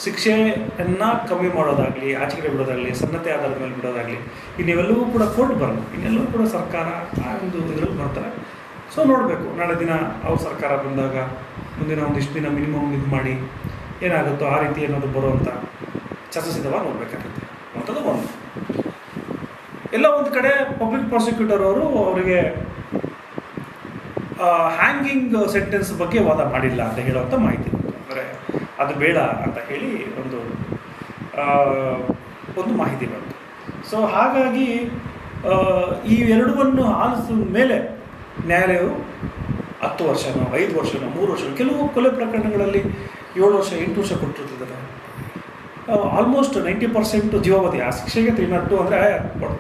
ಶಿಕ್ಷೆಯನ್ನು ಕಮ್ಮಿ ಮಾಡೋದಾಗಲಿ, ಆಚೆಗೆ ಬಿಡೋದಾಗಲಿ, ಸನ್ನತೆ ಆಧಾರದ ಮೇಲೆ ಬಿಡೋದಾಗಲಿ, ಇನ್ನೆಲ್ಲವೂ ಕೂಡ ಕೋರ್ಟ್ ಬರಲ್ಲ. ಇನ್ನೆಲ್ಲವೂ ಕೂಡ ಸರ್ಕಾರ ಆ ಒಂದು ಇದರಲ್ಲಿ ನೋಡ್ತಾರೆ. ಸೊ ನೋಡಬೇಕು, ನಾಳೆ ದಿನ ಅವ್ರ ಸರ್ಕಾರ ಬಂದಾಗ ಮುಂದಿನ ಒಂದಿಷ್ಟು ದಿನ ಮಿನಿಮಮ್ ಇದು ಮಾಡಿ ಏನಾಗುತ್ತೋ ಆ ರೀತಿ ಏನಾದರೂ ಬರುವಂಥ ಚರ್ಚಿಸಿದವ ನೋಡಬೇಕಾಗುತ್ತೆ ಅಂಥದ್ದು ಒಂದು. ಎಲ್ಲ ಒಂದು ಕಡೆ ಪಬ್ಲಿಕ್ ಪ್ರಾಸಿಕ್ಯೂಟರ್ ಅವರು ಅವರಿಗೆ ಹ್ಯಾಂಗಿಂಗ್ ಸೆಂಟೆನ್ಸ್ ಬಗ್ಗೆ ವಾದ ಮಾಡಿಲ್ಲ ಅಂತ ಹೇಳುವಂಥ ಮಾಹಿತಿ, ಅಂದರೆ ಅದು ಬೇಡ ಅಂತ ಹೇಳಿ ಒಂದು ಮಾಹಿತಿ ಬಂತು. ಸೊ ಹಾಗಾಗಿ ಈ ಎರಡವನ್ನು ಆಲಿಸಿದ ಮೇಲೆ ನ್ಯಾಯಾಲಯವು 10 ವರ್ಷನೋ 5 ವರ್ಷನೋ 3 ವರ್ಷ, ಕೆಲವು ಕೊಲೆ ಪ್ರಕರಣಗಳಲ್ಲಿ 7 ವರ್ಷ 8 ವರ್ಷ ಕೊಟ್ಟಿರ್ತಿದ್ದಾರೆ. ಆಲ್ಮೋಸ್ಟ್ 90% ಜೀವಾವಧಿ. ಆ ಶಿಕ್ಷೆಗೆ 302 ಅಂದರೆ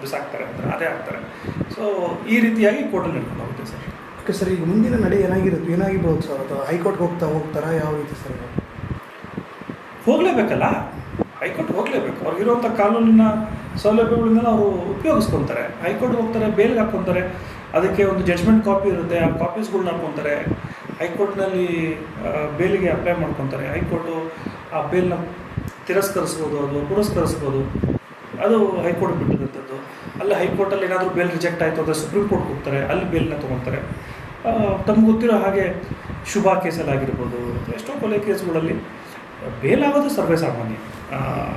ಬಿಸಾಕ್ತಾರೆ ಅಂದರೆ ಅದೇ ಆಗ್ತಾರೆ. ಸೊ ಈ ರೀತಿಯಾಗಿ ಕೋರ್ಟಲ್ಲಿ ನಡ್ಕೊಂಡು ಹೋಗುತ್ತೆ ಸರ್. ಓಕೆ ಸರ್, ಈಗ ಮುಂದಿನ ನಡೆ ಏನಾಗಿರ್ಬೋದು ಸರ್? ಅಥವಾ ಹೈಕೋರ್ಟ್ಗೆ ಹೋಗ್ತಾರಾ ಯಾವ ರೀತಿ ಸರ್? ಹೋಗಲೇಬೇಕಲ್ಲ, ಹೈಕೋರ್ಟ್ ಹೋಗಲೇಬೇಕು. ಅವ್ರಿಗಿರುವಂಥ ಕಾನೂನಿನ ಸೌಲಭ್ಯಗಳನ್ನೆಲ್ಲ ಅವರು ಉಪಯೋಗಿಸ್ಕೊತಾರೆ. ಹೈಕೋರ್ಟ್ ಹೋಗ್ತಾರೆ, ಬೇಲ್ಗೆ ಹಾಕ್ಕೊತಾರೆ, ಅದಕ್ಕೆ ಒಂದು ಜಡ್ಜ್ಮೆಂಟ್ ಕಾಪಿ ಇರುತ್ತೆ, ಆ ಕಾಪೀಸ್ಗಳ್ನ ಹಾಕ್ಕೊತಾರೆ. ಹೈಕೋರ್ಟ್ನಲ್ಲಿ ಬೇಲಿಗೆ ಅಪ್ಲೈ ಮಾಡ್ಕೊತಾರೆ. ಹೈಕೋರ್ಟು ಆ ಬೇಲ್ನ ತಿರಸ್ಕರಿಸ್ಬೋದು ಅಥವಾ ಪುರಸ್ಕರಿಸ್ಬೋದು, ಅದು ಹೈಕೋರ್ಟ್ ಬಿಟ್ಟಿರುವಂಥದ್ದು. ಅಲ್ಲಿ ಹೈಕೋರ್ಟಲ್ಲಿ ಏನಾದರೂ ಬೇಲ್ ರಿಜೆಕ್ಟ್ ಆಯಿತು ಅಂದರೆ ಸುಪ್ರೀಂ ಕೋರ್ಟ್ಗೆ ಹೋಗ್ತಾರೆ, ಅಲ್ಲಿ ಬೇಲ್ನ ತೊಗೊತಾರೆ. ತಮ್ಗೆ ಗೊತ್ತಿರೋ ಹಾಗೆ ಶುಭಾ ಕೇಸಲ್ಲಿ ಆಗಿರ್ಬೋದು, ಎಷ್ಟೋ ಕೊಲೆ ಕೇಸ್ಗಳಲ್ಲಿ ಬೇಲ್ ಆಗೋದು ಸರ್ವೇ ಸಾಮಾನ್ಯ.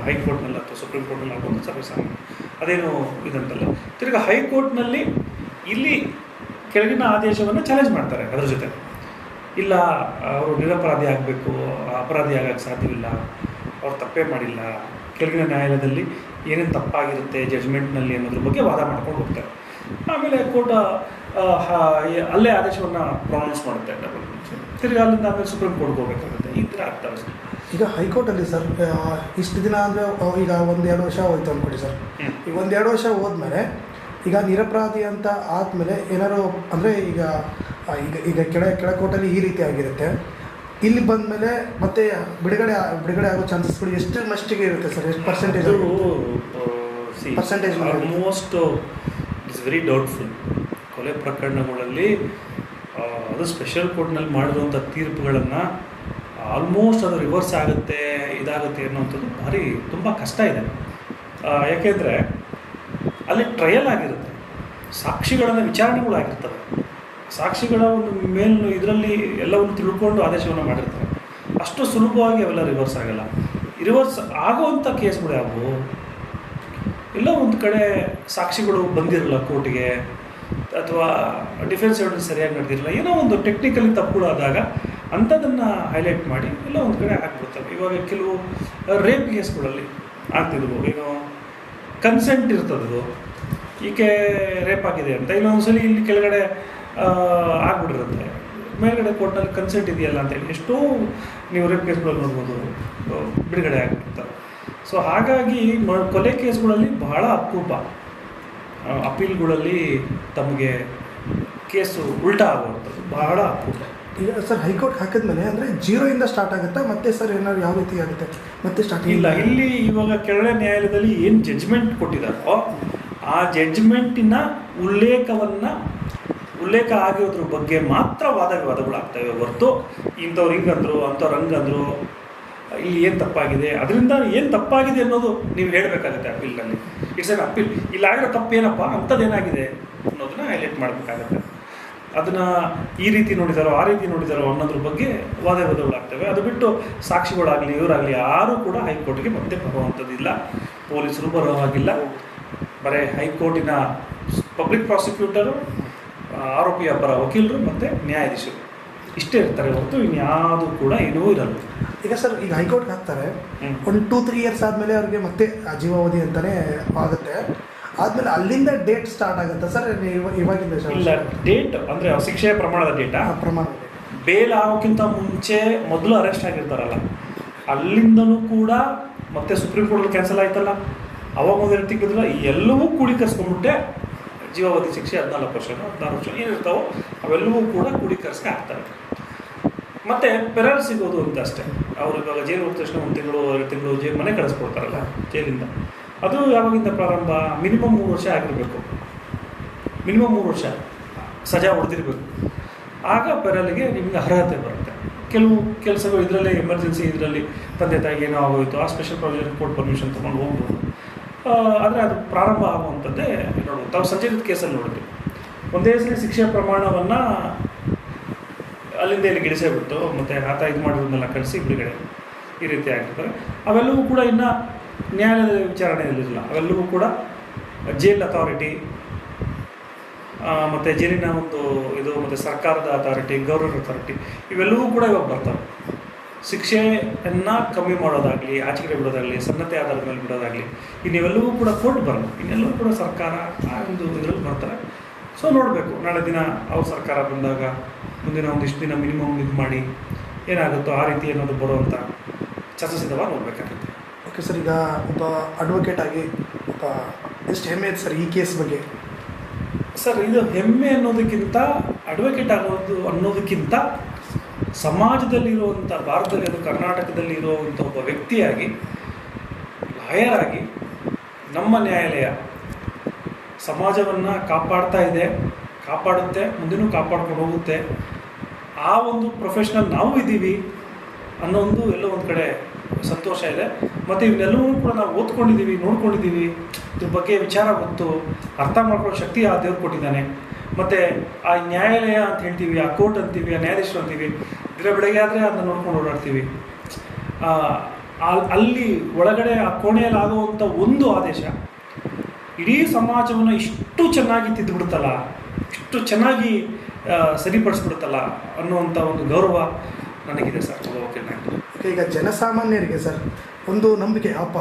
ಹೈಕೋರ್ಟ್ನಲ್ಲಿ ಅಥವಾ ಸುಪ್ರೀಂ ಕೋರ್ಟ್ನಲ್ಲಿ ಆಗೋದು ಸರ್ವೇ ಸಾಮಾನ್ಯ, ಅದೇನು ಇದಂತಲ್ಲ. ತಿರ್ಗಿ ಹೈಕೋರ್ಟ್ನಲ್ಲಿ ಇಲ್ಲಿ ಕೆಳಗಿನ ಆದೇಶವನ್ನು ಚಾಲೆಂಜ್ ಮಾಡ್ತಾರೆ. ಅದರ ಜೊತೆ ಇಲ್ಲ, ಅವರು ನಿರಪರಾಧಿ ಆಗಬೇಕು, ಅಪರಾಧಿ ಆಗೋಕ್ಕೆ ಸಾಧ್ಯವಿಲ್ಲ, ಅವ್ರು ತಪ್ಪೇ ಮಾಡಿಲ್ಲ, ಕೆಳಗಿನ ನ್ಯಾಯಾಲಯದಲ್ಲಿ ಏನೇನು ತಪ್ಪಾಗಿರುತ್ತೆ ಜಡ್ಜ್ಮೆಂಟ್ನಲ್ಲಿ ಅನ್ನೋದ್ರ ಬಗ್ಗೆ ವಾದ ಮಾಡ್ಕೊಂಡು ಹೋಗ್ತಾರೆ. ಆಮೇಲೆ ಕೋರ್ಟ್ ಅಲ್ಲೇ ಆದೇಶವನ್ನು ಪ್ರೊನೌನ್ಸ್ ಮಾಡುತ್ತೆ. ತಿರ್ಗಿ ಅಲ್ಲಿಂದ ಆಮೇಲೆ ಸುಪ್ರೀಂ ಕೋರ್ಟ್ಗೆ ಹೋಗಬೇಕಾಗುತ್ತೆ. ಈ ಥರ ಆಗ್ತವೆ ಸರ್. ಈಗ ಹೈಕೋರ್ಟಲ್ಲಿ ಸರ್ ಇಷ್ಟು ದಿನ ಅಂದರೆ ಈಗ 1-2 ವರ್ಷ ಹೋಯ್ತು ಅಂದ್ಕೊಡಿ ಸರ್. ಈಗ 1-2 ವರ್ಷ ಹೋದ್ಮೇಲೆ ಈಗ ನಿರಪರಾಧಿ ಅಂತ ಆದಮೇಲೆ ಏನಾದ್ರು ಅಂದರೆ ಈಗ ಈಗ ಈಗ ಕೆಳ ಕೋರ್ಟಲ್ಲಿ ಈ ರೀತಿ ಆಗಿರುತ್ತೆ, ಇಲ್ಲಿ ಬಂದಮೇಲೆ ಮತ್ತೆ ಬಿಡುಗಡೆ ಆಗೋ ಚಾನ್ಸಸ್ಗಳು ಎಷ್ಟು ಮಷ್ಟಿಗೆ ಇರುತ್ತೆ ಸರ್? ಎಷ್ಟು percentage? Almost it's very doubtful. ಕೊಲೆ ಪ್ರಕರಣಗಳಲ್ಲಿ ಅದು ಸ್ಪೆಷಲ್ ಕೋರ್ಟ್ನಲ್ಲಿ ಮಾಡಿರುವಂಥ ತೀರ್ಪುಗಳನ್ನು ಆಲ್ಮೋಸ್ಟ್ ಅದು ರಿವರ್ಸ್ ಆಗುತ್ತೆ, ಇದಾಗುತ್ತೆ ಅನ್ನೋಂಥದ್ದು ಭಾರಿ ತುಂಬ ಕಷ್ಟ ಇದೆ. ಯಾಕೆಂದರೆ ಅಲ್ಲಿ ಟ್ರಯಲ್ ಆಗಿರುತ್ತೆ, ಸಾಕ್ಷಿಗಳನ್ನು ವಿಚಾರಣೆಗಳು ಆಗಿರ್ತವೆ, ಸಾಕ್ಷಿಗಳ ಒಂದು ಮೇಲು ಇದರಲ್ಲಿ ಎಲ್ಲವನ್ನು ತಿಳ್ಕೊಂಡು ಆದೇಶವನ್ನು ಮಾಡಿರ್ತಾರೆ. ಅಷ್ಟು ಸುಲಭವಾಗಿ ಅವೆಲ್ಲ ರಿವರ್ಸ್ ಆಗಲ್ಲ. ರಿವರ್ಸ್ ಆಗುವಂಥ ಕೇಸ್ಗಳು ಯಾವುವು? ಎಲ್ಲ ಒಂದು ಕಡೆ ಸಾಕ್ಷಿಗಳು ಬಂದಿರಲ್ಲ ಕೋರ್ಟಿಗೆ, ಅಥವಾ ಡಿಫೆನ್ಸ್ ಎವಿಡೆನ್ಸ್ ಸರಿಯಾಗಿ ನಡೆದಿರಲ್ಲ, ಏನೋ ಒಂದು ಟೆಕ್ನಿಕಲಿ ತಪ್ಪುಗಳಾದಾಗ ಅಂಥದ್ದನ್ನು ಹೈಲೈಟ್ ಮಾಡಿ ಎಲ್ಲ ಒಂದು ಕಡೆ ಆಗ್ಬಿಡ್ತವೆ. ಇವಾಗ ಕೆಲವು ರೇಪ್ ಕೇಸ್ಗಳಲ್ಲಿ ಆಗ್ತಿದ್ವು, ಏನೋ ಕನ್ಸೆಂಟ್ ಇರ್ತದದು, ಈಕೆ ರೇಪ್ ಆಗಿದೆ ಅಂತ, ಇನ್ನೊಂದ್ಸಲಿ ಇಲ್ಲಿ ಕೆಳಗಡೆ ಆಗ್ಬಿಟ್ಟಿರುತ್ತೆ, ಮೇಲ್ಗಡೆ ಕೋರ್ಟ್ನಲ್ಲಿ ಕನ್ಸೆಂಟ್ ಇದೆಯಲ್ಲ ಅಂತೇಳಿ ಎಷ್ಟೋ ನೀವು ರೇಪ್ ಕೇಸ್ಗಳಲ್ಲಿ ನೋಡ್ಬೋದು ಬಿಡುಗಡೆ ಆಗಿಬಿಡ್ತಾರೆ. ಸೊ ಹಾಗಾಗಿ ಕೊಲೆ ಕೇಸ್ಗಳಲ್ಲಿ ಬಹಳ ಅಪರೂಪ ಅಪೀಲ್ಗಳಲ್ಲಿ ತಮಗೆ ಕೇಸು ಉಲ್ಟಾ ಆಗುವಂಥದ್ದು ಬಹಳ ಅಪರೂಪ. ಈಗ ಸರ್ ಹೈಕೋರ್ಟ್ ಹಾಕಿದ್ಮೇಲೆ ಅಂದರೆ 0 ಸ್ಟಾರ್ಟ್ ಆಗುತ್ತಾ ಮತ್ತೆ ಸರ್? ಏನಾದ್ರು ಯಾವ ರೀತಿ ಆಗುತ್ತೆ ಮತ್ತೆ ಸ್ಟಾರ್ಟಿಂಗ್? ಇಲ್ಲ, ಇಲ್ಲಿ ಇವಾಗ ಕೆಳಗಡೆ ನ್ಯಾಯಾಲಯದಲ್ಲಿ ಏನು ಜಡ್ಜ್ಮೆಂಟ್ ಕೊಟ್ಟಿದ್ದಾರೋ ಆ ಜಡ್ಜ್ಮೆಂಟಿನ ಉಲ್ಲೇಖ ಆಗಿರೋದ್ರ ಬಗ್ಗೆ ಮಾತ್ರ ವಾದ ವಿವಾದಗಳಾಗ್ತವೆ ಹೊರತು ಇಂಥವ್ರು ಹಿಂಗಂದ್ರು ಅಂಥವ್ರು ಹಂಗಂದ್ರು, ಇಲ್ಲಿ ಏನು ತಪ್ಪಾಗಿದೆ, ಅದರಿಂದ ಏನು ತಪ್ಪಾಗಿದೆ ಅನ್ನೋದು ನೀವು ಹೇಳಬೇಕಾಗುತ್ತೆ ಅಪೀಲ್ನಲ್ಲಿ. It's an appeal. ಇಲ್ಲಿ ಆಗಿರೋ ತಪ್ಪೇನಪ್ಪ, ಅಂಥದ್ದೇನಾಗಿದೆ ಅನ್ನೋದನ್ನ ಹೈಲೈಟ್ ಮಾಡಬೇಕಾಗತ್ತೆ. ಅದನ್ನು ಈ ರೀತಿ ನೋಡಿದಾರೋ ಆ ರೀತಿ ನೋಡಿದಾರೋ ಅನ್ನೋದ್ರ ಬಗ್ಗೆ ವಾದ ವಿವಾದಗಳಾಗ್ತವೆ. ಅದು ಬಿಟ್ಟು ಸಾಕ್ಷಿಗಳಾಗಲಿ ಇವರಾಗಲಿ ಯಾರೂ ಕೂಡ ಹೈಕೋರ್ಟ್ಗೆ ಮತ್ತೆ ಬರುವಂಥದ್ದಿಲ್ಲ, ಪೊಲೀಸರು ಬರೋ ಹಾಗಿಲ್ಲ. ಬರೀ ಹೈಕೋರ್ಟಿನ ಪಬ್ಲಿಕ್ ಪ್ರಾಸಿಕ್ಯೂಟರು, ಆರೋಪಿಯ ಪರ ವಕೀಲರು ಮತ್ತು ನ್ಯಾಯಾಧೀಶರು ಇಷ್ಟೇ ಇರ್ತಾರೆ ಹೊರತು ಇನ್ಯಾವುದು ಕೂಡ ಏನೂ ಇರಲ್ಲ. ಈಗ ಸರ್ ಈಗ ಹೈಕೋರ್ಟ್ಗೆ ಹಾಕ್ತಾರೆ, ಒಂದು 2-3 ಇಯರ್ಸ್ ಆದಮೇಲೆ ಅವ್ರಿಗೆ ಮತ್ತೆ ಜೀವಾವಧಿ ಅಂತಲೇ ಆಗುತ್ತೆ. ಆದಮೇಲೆ ಅಲ್ಲಿಂದ ಡೇಟ್ ಸ್ಟಾರ್ಟ್ ಆಗುತ್ತೆ ಸರ್? ಇವಾಗಿಂದ ಇಲ್ಲ, ಡೇಟ್ ಅಂದರೆ ಶಿಕ್ಷೆಯ ಪ್ರಮಾಣದ ಡೇಟಾ? ಪ್ರಮಾಣ ಬೇಲ್ ಆಗೋಕ್ಕಿಂತ ಮುಂಚೆ ಮೊದಲು ಅರೆಸ್ಟ್ ಆಗಿರ್ತಾರಲ್ಲ, ಅಲ್ಲಿಂದನೂ ಕೂಡ ಮತ್ತೆ ಸುಪ್ರೀಂ ಕೋರ್ಟಲ್ಲಿ ಕ್ಯಾನ್ಸಲ್ ಆಯ್ತಲ್ಲ, ಅವಾಗ ಒಂದು ತಿಂಗಳಿಲ್ಲ, ಎಲ್ಲವೂ ಕೂಡೀಕರಿಸ್ಕೊಂಡ್ಬಿಟ್ಟೆ ಜೀವಾವಧಿ ಶಿಕ್ಷೆ 14 ವರ್ಷ 16 ವರ್ಷ ಏನಿರ್ತಾವೋ ಅವೆಲ್ಲವೂ ಕೂಡ ಕೂಡೀಕರಿಸ್ಕೆ ಆಗ್ತವೆ. ಮತ್ತು ಪೆರಲ್ ಸಿಗೋದು ಅಂತ ಅಷ್ಟೇ. ಅವರು ಇವಾಗ ಜೈಲು ಹೋದ ತಕ್ಷಣ 1 ತಿಂಗಳು 2 ತಿಂಗಳು ಮನೆ ಕಳಿಸ್ಕೊಡ್ತಾರಲ್ಲ ಜೈಲಿಂದ, ಅದು ಯಾವಾಗಿಂದ ಪ್ರಾರಂಭ? ಮಿನಿಮಮ್ 3 ವರ್ಷ ಆಗಿರಬೇಕು, ಮಿನಿಮಮ್ 3 ವರ್ಷ ಸಜಾ ಹೊಡೆದಿರಬೇಕು, ಆಗ ಪೆರಲ್ಗೆ ನಿಮಗೆ ಅರ್ಹತೆ ಬರುತ್ತೆ. ಕೆಲವು ಕೆಲಸಗಳು ಇದರಲ್ಲೇ ಎಮರ್ಜೆನ್ಸಿ ಇದರಲ್ಲಿ ತಂದೆ ತಾಯಿಗೆ ಏನೋ ಆಗೋಯಿತು, ಆ ಸ್ಪೆಷಲ್ ಪ್ರಾವಿಷನ್ ಕೋರ್ಟ್ ಪರ್ಮಿಷನ್ ತೊಗೊಂಡು ಹೋಗ್ಬೋದು. ಆದರೆ ಅದು ಪ್ರಾರಂಭ ಆಗುವಂಥದ್ದೇ ನೋಡ್ಬೋದು. ತಾವು ಸಂಜಯದ ಕೇಸಲ್ಲಿ ನೋಡಿದ್ವಿ, ಒಂದೇ ಸರಿ ಶಿಕ್ಷೆ ಪ್ರಮಾಣವನ್ನು ಅಲ್ಲಿಂದ ಇಲ್ಲಿ ಗಿಡಿಸೇಬಿಟ್ಟು ಮತ್ತು ಆತ ಇದು ಮಾಡೋದನ್ನೆಲ್ಲ ಕಳಿಸಿ ಬಿಡುಗಡೆ ಈ ರೀತಿ ಆಗಿರ್ತಾರೆ. ಅವೆಲ್ಲವೂ ಕೂಡ ಇನ್ನು ನ್ಯಾಯಾಲಯದ ವಿಚಾರಣೆಯಲ್ಲಿರಲ್ಲ. ಅವೆಲ್ಲವೂ ಕೂಡ ಜೈಲ್ ಅಥಾರಿಟಿ ಮತ್ತು ಜೈಲಿನ ಒಂದು ಇದು ಮತ್ತು ಸರ್ಕಾರದ ಅಥಾರಿಟಿ, ಗವರ್ನರ್ ಅಥಾರಿಟಿ, ಇವೆಲ್ಲವೂ ಕೂಡ ಇವಾಗ ಬರ್ತವೆ. ಶಿಕ್ಷೆಯನ್ನು ಕಮ್ಮಿ ಮಾಡೋದಾಗಲಿ, ಆಚೆಗೆ ಬಿಡೋದಾಗಲಿ, ಸನ್ನತೆ ಆಧಾರದ ಮೇಲೆ ಬಿಡೋದಾಗಲಿ, ಇನ್ನಿವೆಲ್ಲವೂ ಕೂಡ ಕೋರ್ಟ್ ಬರಲ್ಲ. ಇನ್ನೆಲ್ಲವೂ ಕೂಡ ಸರ್ಕಾರ ಆ ಒಂದು ಇದರಲ್ಲಿ ಬರ್ತಾರೆ. ಸೊ ನೋಡಬೇಕು, ನಾಳೆ ದಿನ ಅವ್ರ ಸರ್ಕಾರ ಬಂದಾಗ ಮುಂದಿನ ಒಂದಿಷ್ಟು ದಿನ ಮಿನಿಮಮ್ ಇದು ಮಾಡಿ ಏನಾಗುತ್ತೋ ಆ ರೀತಿ ಏನಾದರೂ ಬರುವಂಥ ಚರ್ಚಿಸಿದವ ನೋಡಬೇಕಾಗುತ್ತೆ. ಓಕೆ ಸರ್, ಈಗ ಒಬ್ಬ ಅಡ್ವೊಕೇಟ್ ಆಗಿ ಒಬ್ಬ ಎಷ್ಟು ಹೆಮ್ಮೆ ಇದೆ ಸರ್ ಈ ಕೇಸ್ ಬಗ್ಗೆ? ಸರ್, ಇದು ಹೆಮ್ಮೆ ಅನ್ನೋದಕ್ಕಿಂತ, ಅಡ್ವೊಕೇಟ್ ಅನ್ನೋದಕ್ಕಿಂತ ಸಮಾಜದಲ್ಲಿರುವಂಥ, ಭಾರತದಲ್ಲಿ ಅದು ಕರ್ನಾಟಕದಲ್ಲಿ ಇರುವಂಥ ಒಬ್ಬ ವ್ಯಕ್ತಿಯಾಗಿ, ಲಾಯರ್ ಆಗಿ ನಮ್ಮ ನ್ಯಾಯಾಲಯ ಸಮಾಜವನ್ನು ಕಾಪಾಡ್ತಾ ಇದೆ, ಕಾಪಾಡುತ್ತೆ, ಮುಂದಿನೂ ಕಾಪಾಡ್ಕೊಂಡು ಹೋಗುತ್ತೆ. ಆ ಒಂದು ಪ್ರೊಫೆಷ್ನಲ್ ನಾವು ಇದ್ದೀವಿ ಅನ್ನೋ ಒಂದು ಎಲ್ಲೋ ಒಂದು ಕಡೆ ಸಂತೋಷ ಇದೆ. ಮತ್ತು ಇವನ್ನೆಲ್ಲವೂ ಕೂಡ ನಾವು ಓದ್ಕೊಂಡಿದ್ದೀವಿ, ನೋಡ್ಕೊಂಡಿದ್ದೀವಿ, ಇದ್ರ ಬಗ್ಗೆ ವಿಚಾರ ಗೊತ್ತು, ಅರ್ಥ ಮಾಡ್ಕೊಳ್ಳೋ ಶಕ್ತಿ ಆ ದೇವ್ರು ಕೊಟ್ಟಿದ್ದಾನೆ. ಮತ್ತು ಆ ನ್ಯಾಯಾಲಯ ಅಂತ ಹೇಳ್ತೀವಿ, ಆ ಕೋರ್ಟ್ ಅಂತೀವಿ, ಆ ನ್ಯಾಯಾಧೀಶರು ಅಂತೀವಿ, ದಿನ ಬೆಳಗ್ಗೆ ಆದರೆ ಅದನ್ನ ನೋಡ್ಕೊಂಡು ಓಡಾಡ್ತೀವಿ. ಅಲ್ಲಿ ಒಳಗಡೆ ಆ ಕೋಣೆಯಲ್ಲಿ ಆಗುವಂಥ ಒಂದು ಆದೇಶ ಇಡೀ ಸಮಾಜವನ್ನು ಇಷ್ಟು ಚೆನ್ನಾಗಿ ತಿದ್ದುಬಿಡುತ್ತಲ್ಲ, ಇಷ್ಟು ಚೆನ್ನಾಗಿ ಸರಿಪಡಿಸ್ಬಿಡುತ್ತಲ್ಲ ಅನ್ನುವಂಥ ಒಂದು ಗೌರವ ನನಗಿದೆ ಸರ್. ಈಗ ಜನಸಾಮಾನ್ಯರಿಗೆ ಸರ್ ಒಂದು ನಂಬಿಕೆ, ಅಪ್ಪ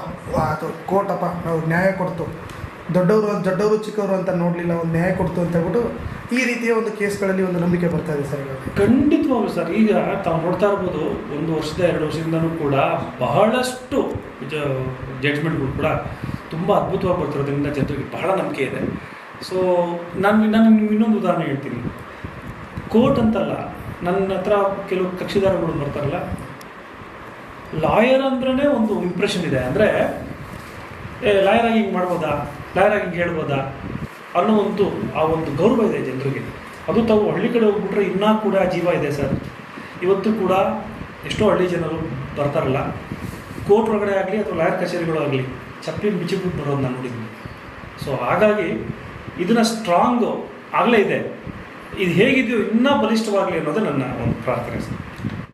ಅದು ಕೋರ್ಟಪ್ಪ ನಾವು ನ್ಯಾಯ ಕೊಡ್ತು, ದೊಡ್ಡವರು ಚಿಕ್ಕವರು ಅಂತ ನೋಡಲಿಲ್ಲ, ಒಂದು ನ್ಯಾಯ ಕೊಡ್ತು ಅಂತ ಹೇಳ್ಬಿಟ್ಟು ಈ ರೀತಿಯ ಒಂದು ಕೇಸ್ಗಳಲ್ಲಿ ಒಂದು ನಂಬಿಕೆ ಬರ್ತಾ ಇದೆ ಸರ್. ಖಂಡಿತವಾಗ್ಲೂ ಸರ್. ಈಗ ತಾವು ನೋಡ್ತಾ ಇರ್ಬೋದು, 1 ವರ್ಷದ 2 ವರ್ಷದಿಂದನೂ ಕೂಡ ಬಹಳಷ್ಟು ಜಡ್ಜ್ಮೆಂಟ್ಗಳು ಕೂಡ ತುಂಬ ಅದ್ಭುತವಾಗಿ ಬರ್ತಿರೋದ್ರಿಂದ ಜನರಿಗೆ ಬಹಳ ನಂಬಿಕೆ ಇದೆ. ಸೊ ನಾನು ಇನ್ನೊಂದು ಉದಾಹರಣೆ ಹೇಳ್ತೀನಿ. ಕೋರ್ಟ್ ಅಂತಲ್ಲ, ನನ್ನ ಹತ್ರ ಕೆಲವು ಕಕ್ಷಿದಾರಗಳು ಬರ್ತಾರಲ್ಲ, ಲಾಯರ್ ಅಂದ್ರೇ ಒಂದು ಇಂಪ್ರೆಷನ್ ಇದೆ. ಅಂದರೆ ಲಾಯರ್ ಆಗಿ ಹಿಂಗೆ ಮಾಡ್ಬೋದಾ, ಲಾಯರ್ ಆಗಿ ಹಿಂಗೆ ಹೇಳ್ಬೋದಾ ಅನ್ನೋ ಆ ಒಂದು ಗೌರವ ಇದೆ ಜನರಿಗೆ. ಅದು ತಾವು ಹಳ್ಳಿ ಕಡೆ ಹೋಗ್ಬಿಟ್ರೆ ಇನ್ನೂ ಕೂಡ ಜೀವ ಇದೆ ಸರ್. ಇವತ್ತು ಕೂಡ ಎಷ್ಟೋ ಹಳ್ಳಿ ಜನರು ಬರ್ತಾರಲ್ಲ, ಕೋರ್ಟ್ ಒಳಗಡೆ ಆಗಲಿ ಅಥವಾ ಲಾಯರ್ ಕಚೇರಿಗಳು ಆಗಲಿ ಚಪ್ಪಿನ ಬಿಚ್ಚಿಬಿಟ್ಟು ಬರೋದು ನಾನು ನೋಡಿದ್ದೀನಿ. ಸೊ ಹಾಗಾಗಿ ಇದನ್ನು ಸ್ಟ್ರಾಂಗು ಆಗಲೇ ಇದೆ. ಇದು ಹೇಗಿದೆಯೋ ಇನ್ನೂ ಬಲಿಷ್ಠವಾಗಲಿ ಅನ್ನೋದು ನನ್ನ ಒಂದು ಪ್ರಾರ್ಥನೆ ಸರ್.